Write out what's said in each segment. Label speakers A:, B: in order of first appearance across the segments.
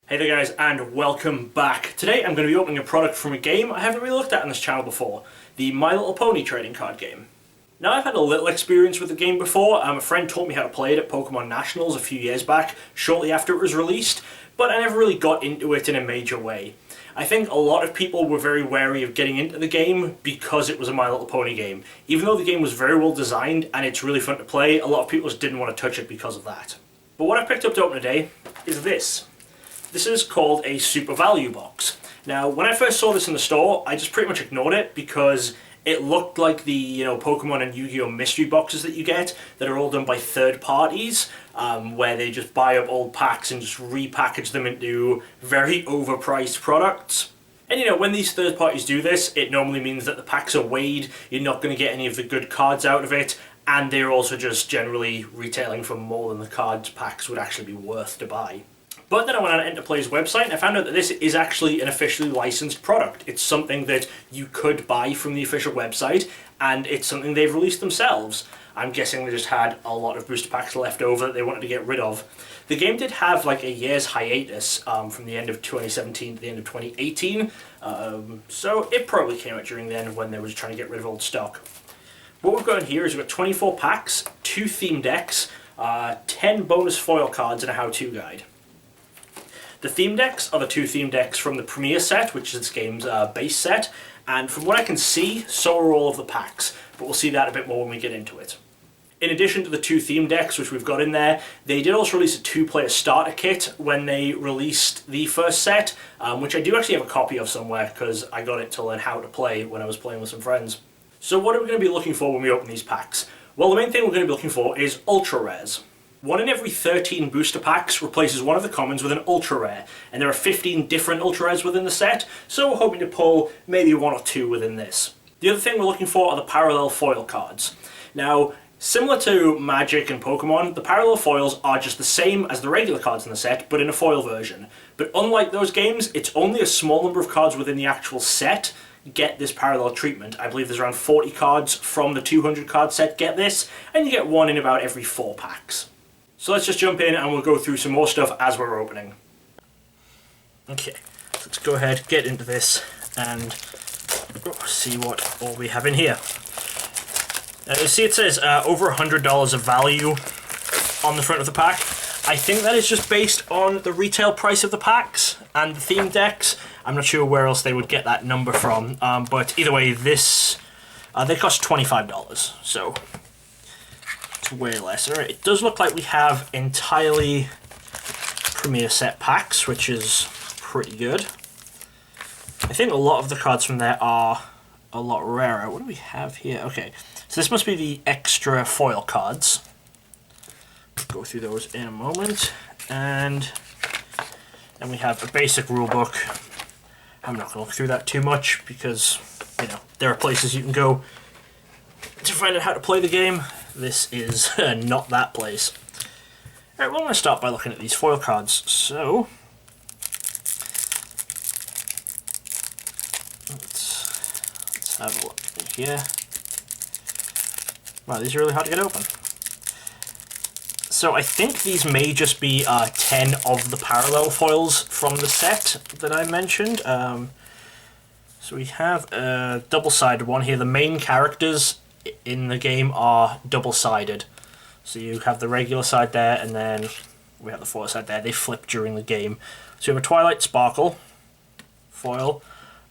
A: Hey there guys, and welcome back. Today I'm going to be opening a product from a game I haven't really looked at on this channel before, the My Little Pony trading card game. Now, I've had a little experience with the game before. A friend taught me how to play it at Pokemon Nationals a few years back, shortly after it was released, but I never really got into it in a major way. I think a lot of people were very wary of getting into the game because it was a My Little Pony game. Even though the game was very well designed and it's really fun to play, a lot of people just didn't want to touch it because of that. But what I picked up to open today is this. This is called a Super Value Box. Now, when I first saw this in the store, I just pretty much ignored it because it looked like the Pokemon and Yu-Gi-Oh! Mystery boxes that you get that are all done by third parties, where they just buy up old packs and just repackage them into very overpriced products. And when these third parties do this, it normally means that the packs are weighed, you're not going to get any of the good cards out of it, and they're also just generally retailing for more than the cards packs would actually be worth to buy. But then I went on Interplay's website and I found out that this is actually an officially licensed product. It's something that you could buy from the official website, and it's something they've released themselves. I'm guessing they just had a lot of booster packs left over that they wanted to get rid of. The game did have like a year's hiatus from the end of 2017 to the end of 2018, so it probably came out during then when they were just trying to get rid of old stock. What we've got in here is we've got 24 packs, 2 theme decks, 10 bonus foil cards, and a how-to guide. The theme decks are the 2 theme decks from the Premier set, which is this game's base set, and from what I can see, so are all of the packs, but we'll see that a bit more when we get into it. In addition to the 2 theme decks which we've got in there, they did also release a 2-player starter kit when they released the first set, which I do actually have a copy of somewhere because I got it to learn how to play when I was playing with some friends. So what are we going to be looking for when we open these packs? Well, the main thing we're going to be looking for is ultra rares. 1 in every 13 booster packs replaces one of the commons with an ultra rare, and there are 15 different ultra rares within the set, so we're hoping to pull maybe 1 or 2 within this. The other thing we're looking for are the parallel foil cards. Now, similar to Magic and Pokemon, the parallel foils are just the same as the regular cards in the set, but in a foil version. But unlike those games, it's only a small number of cards within the actual set get this parallel treatment. I believe there's around 40 cards from the 200 card set get this, and you get 1 in about every 4 packs. So let's just jump in and we'll go through some more stuff as we're opening. Okay, let's go ahead, get into this, and see what all we have in here. You see it says over $100 of value on the front of the pack. I think that is just based on the retail price of the packs and the theme decks. I'm not sure where else they would get that number from, but either way, this they cost $25, so it's way less. Alright, it does look like we have entirely Premier set packs, which is pretty good. I think a lot of the cards from there are a lot rarer. What do we have here? Okay, so this must be the extra foil cards. Go through those in a moment. And then we have a basic rulebook. I'm not going to look through that too much because, there are places you can go to find out how to play the game. This is not that place. Alright, well, I'm going to start by looking at these foil cards. So, let's have a look here. Wow, these are really hard to get open. So I think these may just be 10 of the parallel foils from the set that I mentioned. So we have a double-sided one here. The main characters in the game are double-sided. So you have the regular side there, and then we have the foil side there. They flip during the game. So we have a Twilight Sparkle foil.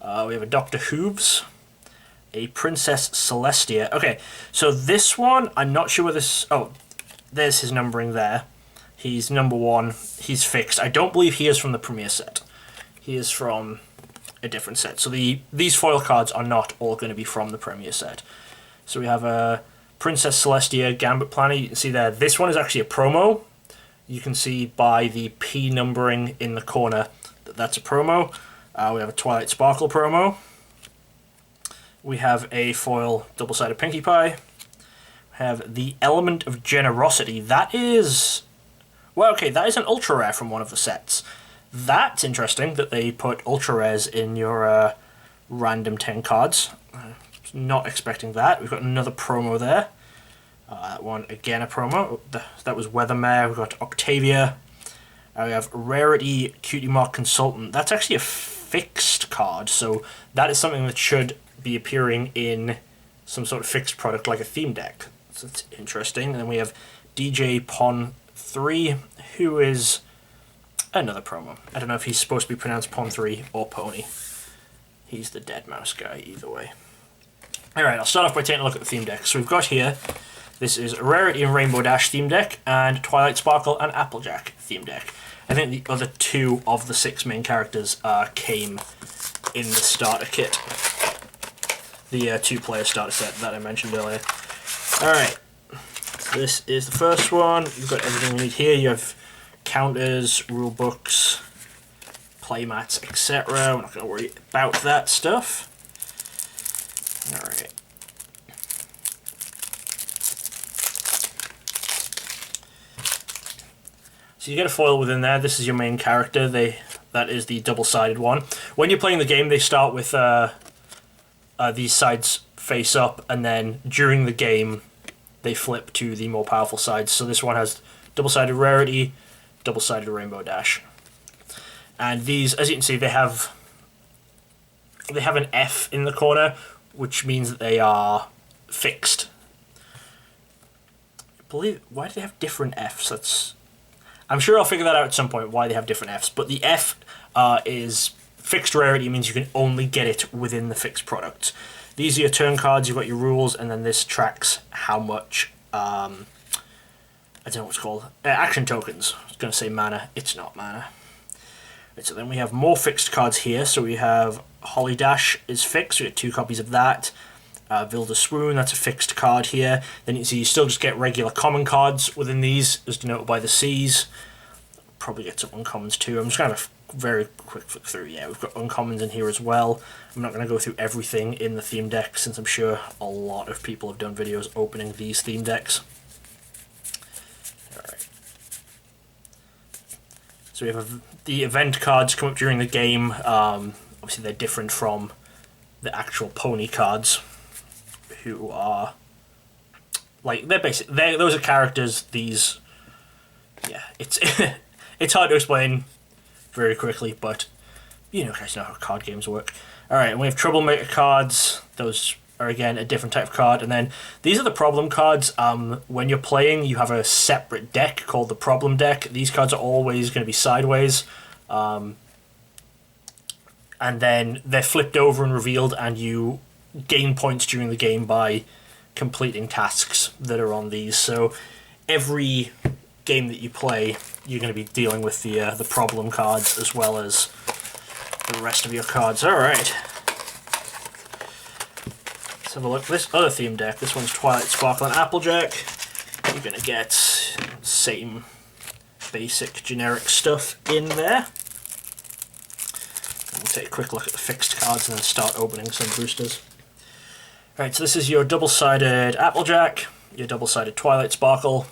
A: We have a Dr. Hooves. A Princess Celestia. Okay, so this one, I'm not sure where this... Oh, there's his numbering there. He's number 1. He's fixed. I don't believe he is from the Premier set. He is from a different set. So these foil cards are not all going to be from the Premier set. So we have a Princess Celestia Gambit Planner. You can see there. This one is actually a promo. You can see by the P numbering in the corner that that's a promo. We have a Twilight Sparkle promo. We have a foil double-sided Pinkie Pie. We have the Element of Generosity. That is... Well, okay, that is an ultra rare from one of the sets. That's interesting that they put ultra rares in your random 10 cards. Not expecting that. We've got another promo there. That one, again, a promo. That was Weathermare. We've got Octavia. We have Rarity Cutie Mark Consultant. That's actually a fixed card, so that is something that should be appearing in some sort of fixed product like a theme deck. So that's interesting. And then we have DJ Pon 3, who is another promo. I don't know if he's supposed to be pronounced Pon 3 or Pony. He's the dead mouse guy, either way. Alright, I'll start off by taking a look at the theme deck. So we've got here, this is Rarity and Rainbow Dash theme deck, and Twilight Sparkle and Applejack theme deck. I think the other 2 of the 6 main characters came in the starter kit. The 2-player starter set that I mentioned earlier. Alright, so this is the first one. You've got everything you need here. You have counters, rule books, playmats, etc. We're not going to worry about that stuff. Alright. So you get a foil within there. This is your main character. That is the double-sided one. When you're playing the game, they start with these sides face up, and then during the game, they flip to the more powerful sides. So this one has double-sided Rarity, double-sided Rainbow Dash. And these, as you can see, they have an F in the corner, which means that they are fixed. Why do they have different Fs? I'm sure I'll figure that out at some point, why they have different Fs. But the F is fixed rarity, means you can only get it within the fixed product. These are your turn cards, you've got your rules, and then this tracks how much, I don't know what it's called, action tokens. I was going to say mana, it's not mana. Right, so then we have more fixed cards here. So we have Holly Dash is fixed, we get 2 copies of that. Vilda Swoon, that's a fixed card here. Then you can see you still just get regular common cards within these, as denoted by the C's. Probably get some uncommons too. I'm just going to have a very quick flick through. Yeah, we've got uncommons in here as well. I'm not going to go through everything in the theme deck, since I'm sure a lot of people have done videos opening these theme decks. Alright. So we have the event cards come up during the game. Obviously they're different from the actual pony cards, who are like those are characters. These, yeah, it's it's hard to explain very quickly, but you guys know how card games work. All right, and we have Troublemaker Cards. Those are again a different type of card, and then these are the problem cards. When you're playing, you have a separate deck called the problem deck. These cards are always going to be sideways, and then they're flipped over and revealed, and you gain points during the game by completing tasks that are on these. So every game that you play, you're going to be dealing with the problem cards as well as the rest of your cards. Alright. Let's have a look at this other theme deck. This one's Twilight Sparkle and Applejack. You're going to get same basic generic stuff in there. And we'll take a quick look at the fixed cards and then start opening some boosters. Alright, so this is your double-sided Applejack, your double-sided Twilight Sparkle,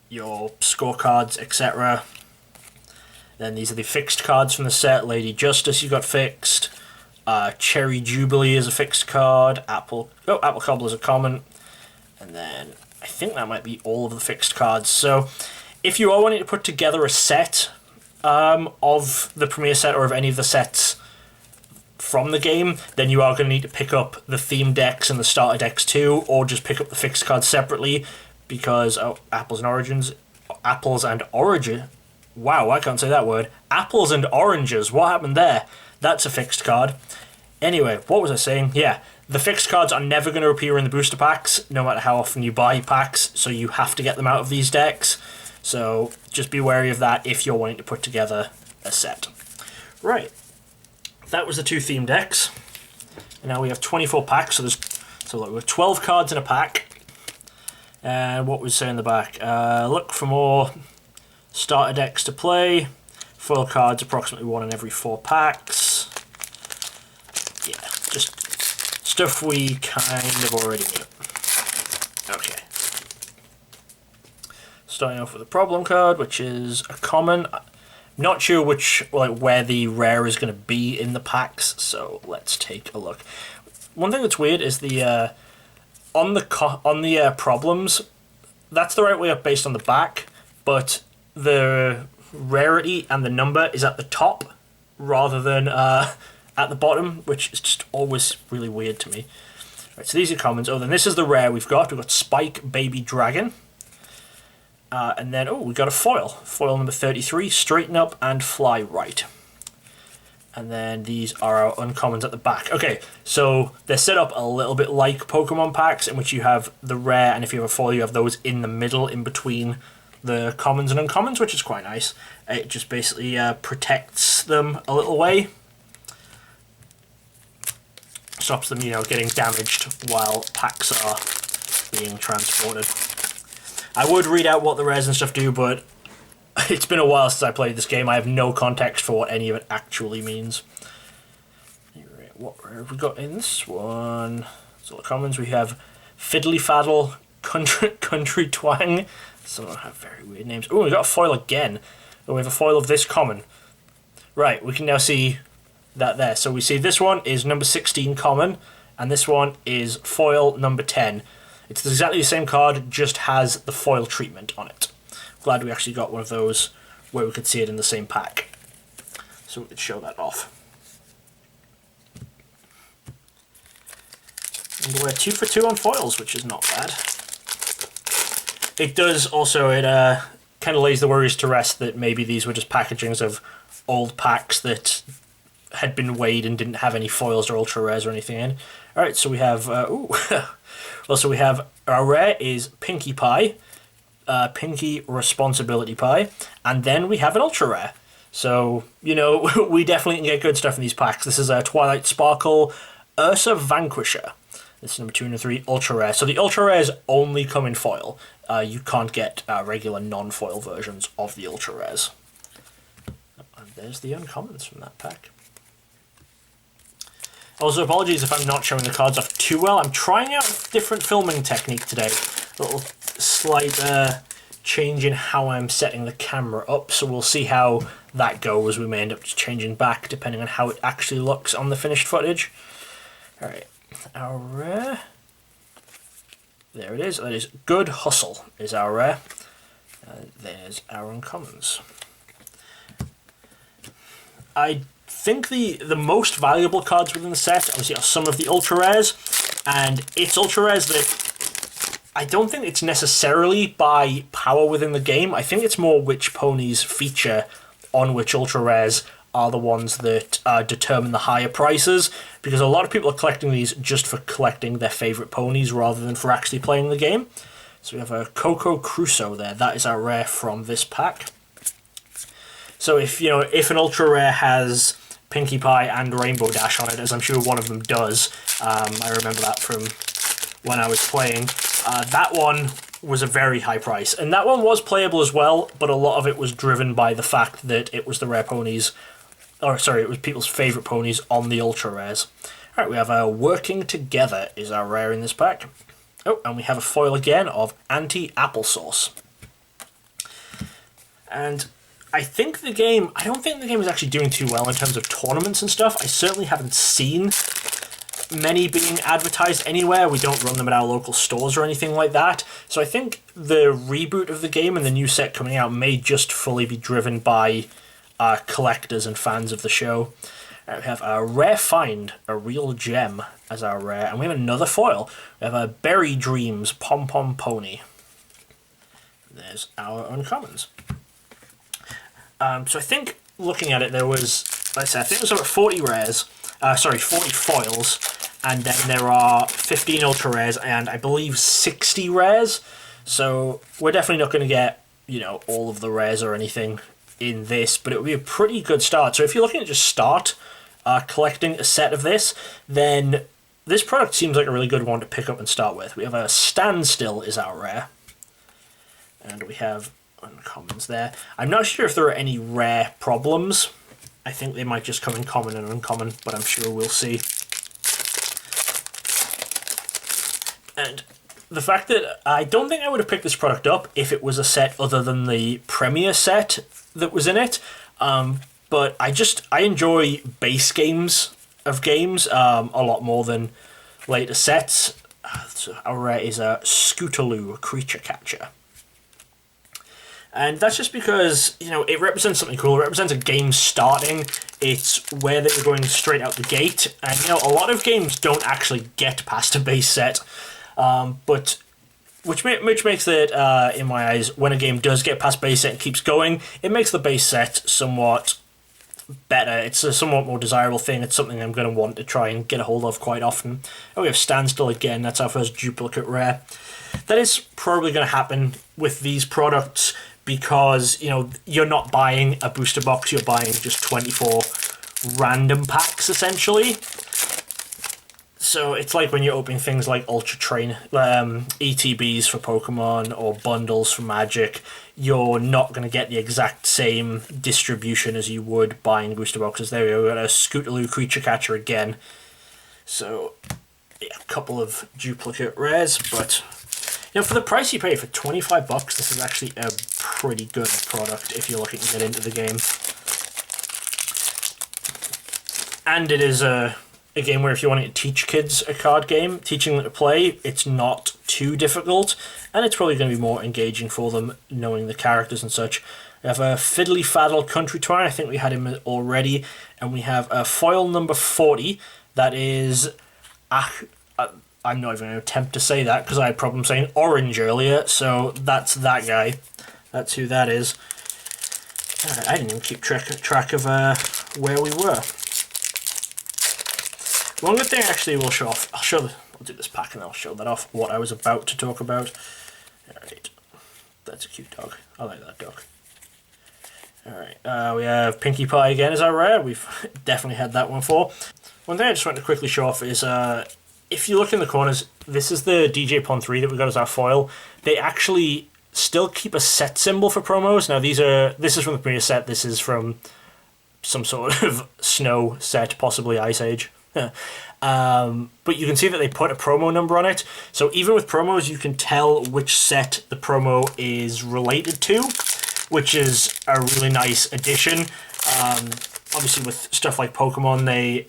A: your scorecards, etc. Then these are the fixed cards from the set. Lady Justice you got fixed. Cherry Jubilee is a fixed card. Apple Cobbler is a common. And then I think that might be all of the fixed cards. So if you are wanting to put together a set of the Premier set or of any of the sets from the game, then you are going to need to pick up the theme decks and the starter decks too, or just pick up the fixed cards separately, because Apples and Oranges. Wow, I can't say that word. Apples and Oranges. What happened there? That's a fixed card. Anyway, what was I saying? Yeah, the fixed cards are never going to appear in the booster packs, no matter how often you buy packs, so you have to get them out of these decks. So just be wary of that if you're wanting to put together a set. Right. That was the 2 theme decks. And now we have 24 packs, so look, we have 12 cards in a pack. And what we say in the back? Look for more starter decks to play. Foil cards, approximately 1 in every 4 packs. Yeah, just stuff we kind of already knew. Okay. Starting off with a problem card, which is a common. Not sure where the rare is going to be in the packs, so let's take a look. One thing that's weird is the on the problems, that's the right way up based on the back, but the rarity and the number is at the top rather than at the bottom, which is just always really weird to me. Right, so these are commons. Oh, then this is the rare we've got. We've got Spike Baby Dragon. And then, oh, we got a foil. Foil number 33, Straighten Up and Fly Right. And then these are our uncommons at the back. Okay, so they're set up a little bit like Pokemon packs, in which you have the rare, and if you have a foil, you have those in the middle, in between the commons and uncommons, which is quite nice. It just basically protects them a little way. Stops them, getting damaged while packs are being transported. I would read out what the rares and stuff do, but it's been a while since I played this game. I have no context for what any of it actually means. What rare have we got in this one? So the commons, we have Fiddly Faddle, Country Twang. Some of them have very weird names. Oh, we got a foil again. Oh, we have a foil of this common. Right, we can now see that there. So we see this one is number 16 common, and this one is foil number 10. It's exactly the same card, just has the foil treatment on it. Glad we actually got one of those where we could see it in the same pack. So we could show that off. And we're 2 for 2 on foils, which is not bad. It does also, it kind of lays the worries to rest that maybe these were just packagings of old packs that had been weighed and didn't have any foils or ultra rares or anything in. Alright, so we have, also we have, our rare is Pinkie Pie, Pinkie Responsibility Pie, and then we have an ultra rare. So, we definitely can get good stuff in these packs. This is a Twilight Sparkle Ursa Vanquisher. This is number 2 and 3, ultra rare. So the ultra rares only come in foil. You can't get regular non-foil versions of the ultra rares. And there's the uncommons from that pack. Also, apologies if I'm not showing the cards off too well. I'm trying out a different filming technique today. A little slight change in how I'm setting the camera up, so we'll see how that goes. We may end up just changing back depending on how it actually looks on the finished footage. Alright, our rare. There it is. That is Good Hustle is our rare. There's our uncommons. I think the most valuable cards within the set obviously are some of the ultra rares, and it's ultra rares that I don't think it's necessarily by power within the game. I think it's more which ponies feature on which ultra rares are the ones that determine the higher prices, because a lot of people are collecting these just for collecting their favourite ponies rather than for actually playing the game. So we have a Coco Crusoe there. That is our rare from this pack. So if an ultra rare has Pinkie Pie and Rainbow Dash on it, as I'm sure one of them does, I remember that from when I was playing, that one was a very high price. And that one was playable as well, but a lot of it was driven by the fact that it was the rare ponies, or sorry, it was people's favourite ponies on the ultra rares. Alright, we have a Working Together is our rare in this pack. Oh, and we have a foil again of Anti-Applesauce. And I don't think the game is actually doing too well in terms of tournaments and stuff. I certainly haven't seen many being advertised anywhere. We don't run them at our local stores or anything like that. So I think the reboot of the game and the new set coming out may just fully be driven by collectors and fans of the show. We have a Rare Find, a Real Gem as our rare, and we have another foil. We have a Berry Dreams Pom Pom Pony. There's our uncommons. So I think looking at it, there was, let's say, I think there's over 40 rares, 40 foils, and then there are 15 ultra rares and I believe 60 rares. So we're definitely not going to get, all of the rares or anything in this, but it would be a pretty good start. So if you're looking to just start collecting a set of this, then this product seems like a really good one to pick up and start with. We have a Standstill is our rare, and we have uncommons there. I'm not sure if there are any rare problems. I think they might just come in common and uncommon, but I'm sure we'll see. And the fact that I don't think I would have picked this product up if it was a set other than the Premier set that was in it. But I enjoy base games of games a lot more than later sets. So our rare is a Scootaloo Creature Catcher. And that's just because, you know, it represents something cool. It represents a game starting. It's where they're going straight out the gate. And, you know, a lot of games don't actually get past a base set. But which makes it, in my eyes, when a game does get past base set and keeps going, it makes the base set somewhat better. It's a somewhat more desirable thing. It's something I'm going to want to try and get a hold of quite often. And we have Standstill again. That's our first duplicate rare. That is probably going to happen with these products, because, you know, you're not buying a booster box, you're buying just 24 random packs, essentially. So it's like when you're opening things like Ultra Train, ETBs for Pokemon, or bundles for Magic, you're not going to get the exact same distribution as you would buying booster boxes. There we go, we got a Scootaloo Creature Catcher again. So, yeah, a couple of duplicate rares, but... you know, for the price you pay, for 25 bucks, this is actually a pretty good product if you're looking to get into the game. And it is a game where if you're wanting to teach kids a card game, teaching them to play, it's not too difficult, and it's probably going to be more engaging for them, knowing the characters and such. We have a Fiddly Faddle Country Toy, I think we had him already, and we have a foil number 40, that is... I'm not even going to attempt to say that because I had problems saying orange earlier, so that's that guy. That's who that is. I didn't even keep track of where we were. One good thing actually we'll show off, I'll do this pack and I'll show that off, what I was about to talk about. Alright, that's a cute dog. I like that dog. Alright, we have Pinkie Pie again as our rare. We've definitely had that one before. One thing I just want to quickly show off is... if you look in the corners, this is the DJ Pon 3 that we got as our foil. They actually still keep a set symbol for promos. Now this is from the previous set, this is from some sort of snow set, possibly Ice Age. But you can see that they put a promo number on it. So even with promos, you can tell which set the promo is related to, which is a really nice addition. Obviously with stuff like Pokemon, they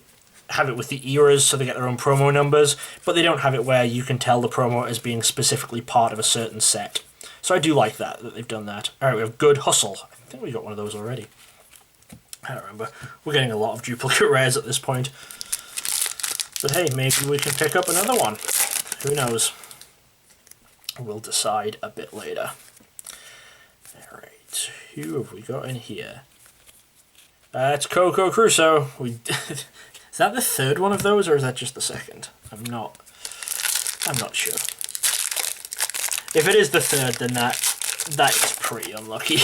A: have it with the eras, so they get their own promo numbers, but they don't have it where you can tell the promo as being specifically part of a certain set. So I do like that they've done that. Alright, we have Good Hustle. I think we got one of those already. I don't remember. We're getting a lot of duplicate rares at this point. But hey, maybe we can pick up another one. Who knows? We'll decide a bit later. Alright, who have we got in here? It's Coco Crusoe. Is that the third one of those, or is that just the second? I'm not sure. If it is the third, then that is pretty unlucky.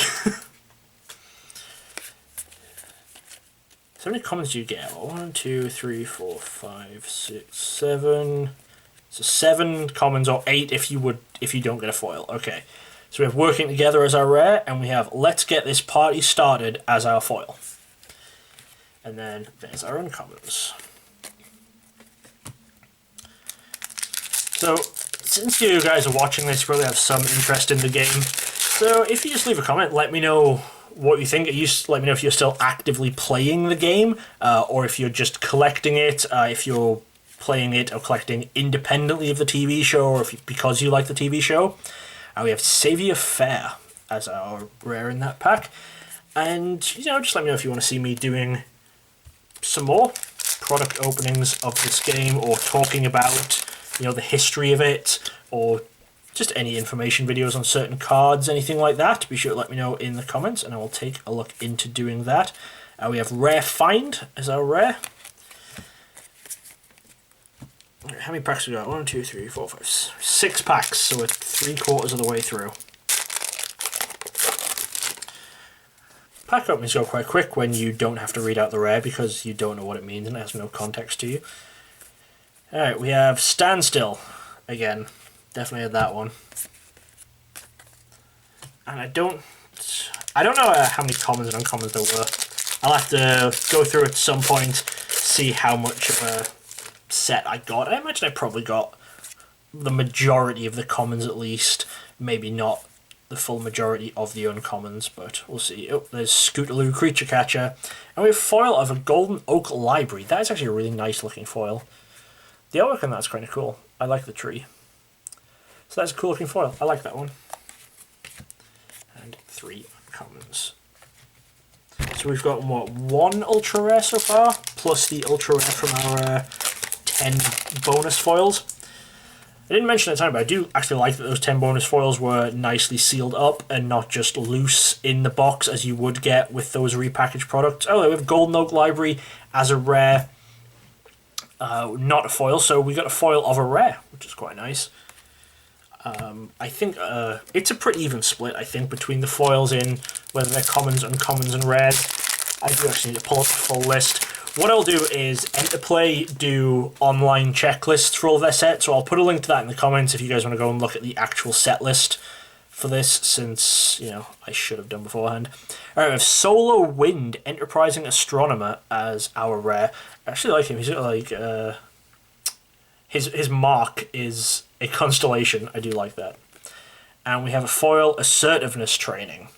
A: So how many commons do you get? 1, 2, 3, 4, 5, 6, 7. So 7 commons, or 8 if you don't get a foil. Okay. So we have Working Together as our rare, and we have Let's Get This Party Started as our foil. And then there's our uncommons. So, since you guys are watching this, you probably have some interest in the game. So, if you just leave a comment, let me know what you think. Let me know if you're still actively playing the game, or if you're just collecting it, if you're playing it or collecting independently of the TV show, or because you like the TV show. We have Saviour Fair as our rare in that pack. And, you know, just let me know if you want to see me doing some more product openings of this game, or talking about, you know, the history of it, or just any information videos on certain cards, anything like that. Be sure to let me know in the comments, and I will take a look into doing that. We have Rare Find as our rare. How many packs we got? 1, 2, 3, 4, 5, 6 packs, so we're 3/4 of the way through. Pack openings go quite quick when you don't have to read out the rare because you don't know what it means and it has no context to you. Alright, we have Standstill again. Definitely had that one. And I don't know how many commons and uncommons there were. I'll have to go through at some point, see how much of a set I got. I imagine I probably got the majority of the commons at least, maybe not the full majority of the uncommons, but we'll see. Oh, there's Scootaloo Creature Catcher, and we have foil of a Golden Oak Library. That is actually a really nice looking foil. The artwork on that's kind of cool. I like the tree. So that's a cool looking foil. I like that one. And 3 uncommons. So we've got, what, 1 ultra rare so far, plus the ultra rare from our 10 bonus foils. I didn't mention at the time, but I do actually like that those 10 bonus foils were nicely sealed up and not just loose in the box as you would get with those repackaged products. Oh, we have Golden Oak Library as a rare, not a foil, so we got a foil of a rare, which is quite nice. I think it's a pretty even split, I think, between the foils in whether they're commons, uncommons, and rares. I do actually need to pull up the full list. What I'll do is Enterplay do online checklists for all their sets, so I'll put a link to that in the comments if you guys want to go and look at the actual set list for this, since, you know, I should have done beforehand. Alright, we have Solar Wind, Enterprising Astronomer as our rare. I actually like him. He's got, like, his mark is a constellation. I do like that. And we have a foil, Assertiveness Training.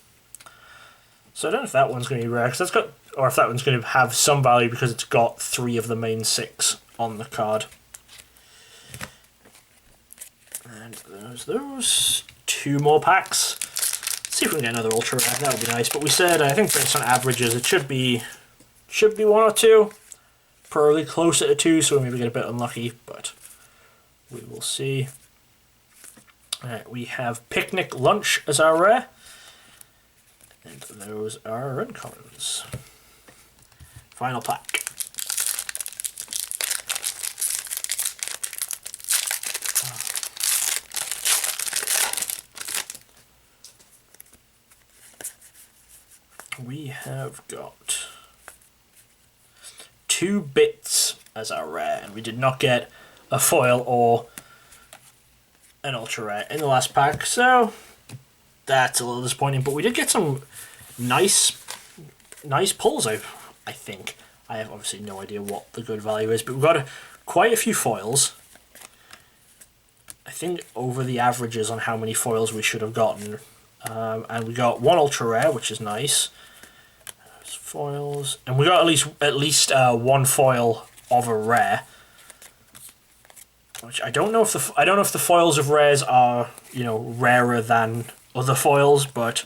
A: So I don't know if that one's going to be rare, because that's got, or if that one's going to have some value because it's got 3 of the main 6 on the card. And there's those. 2 more packs. Let's see if we can get another ultra rare. That would be nice. But we said, I think based on averages, it should be 1 or 2. Probably closer to 2, so we maybe get a bit unlucky, but we will see. Alright, we have Picnic Lunch as our rare. And those are uncommons. Final pack. We have got 2 bits as our rare, and we did not get a foil or an ultra rare in the last pack, so that's a little disappointing. But we did get some nice pulls, I think. I have obviously no idea what the good value is, but we've got quite a few foils. I think over the averages on how many foils we should have gotten. And we got 1 ultra rare, which is nice. There's foils, and we got at least 1 foil of a rare. Which I don't know if the foils of rares are, you know, rarer than other foils, but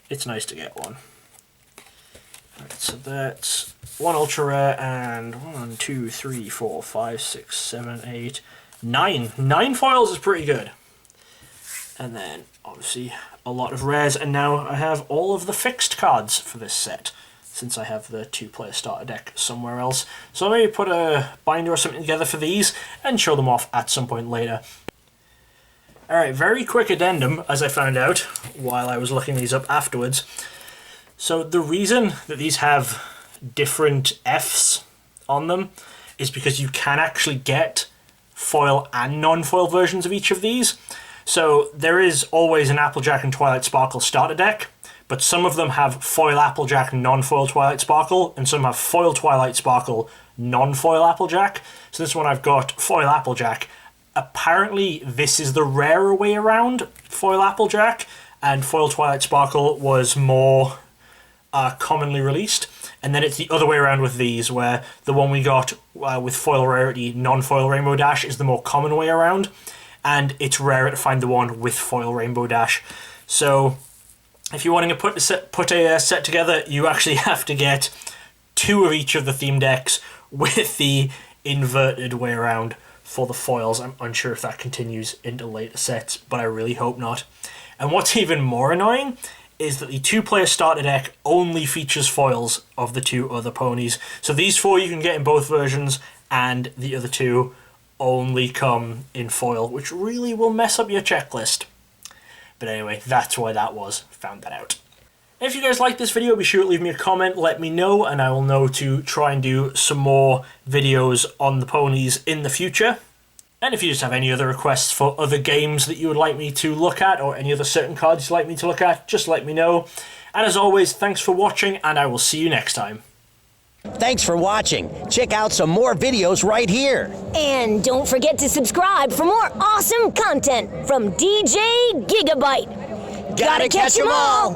A: it's nice to get one. Alright, so that's 1 ultra rare and 1, 2, 3, 4, 5, 6, 7, 8, 9. 9 foils is pretty good. And then obviously a lot of rares, and now I have all of the fixed cards for this set, since I have the 2-player starter deck somewhere else. So I'll maybe put a binder or something together for these and show them off at some point later. Alright, very quick addendum, as I found out while I was looking these up afterwards. So the reason that these have different Fs on them is because you can actually get foil and non-foil versions of each of these. So there is always an Applejack and Twilight Sparkle starter deck, but some of them have foil Applejack, non-foil Twilight Sparkle, and some have foil Twilight Sparkle, non-foil Applejack. So this one I've got foil Applejack. Apparently this is the rarer way around foil Applejack, and foil Twilight Sparkle was more commonly released. And then it's the other way around with these, where the one we got with foil rarity, non-foil Rainbow Dash, is the more common way around, and it's rarer to find the one with foil Rainbow Dash. So if you're wanting to put a set together, you actually have to get 2 of each of the theme decks with the inverted way around for the foils. I'm unsure if that continues into later sets, but I really hope not. And what's even more annoying is that the 2-player starter deck only features foils of the 2 other ponies. So these 4 you can get in both versions, and the other 2 only come in foil, which really will mess up your checklist. But anyway, that's why that was. Found that out. If you guys like this video, be sure to leave me a comment, let me know, and I will know to try and do some more videos on the ponies in the future. And if you just have any other requests for other games that you would like me to look at, or any other certain cards you'd like me to look at, just let me know. And as always, thanks for watching, and I will see you next time.
B: Thanks for watching. Check out some more videos right here.
C: And don't forget to subscribe for more awesome content from DJ Gigabyte.
B: Gotta catch 'em all!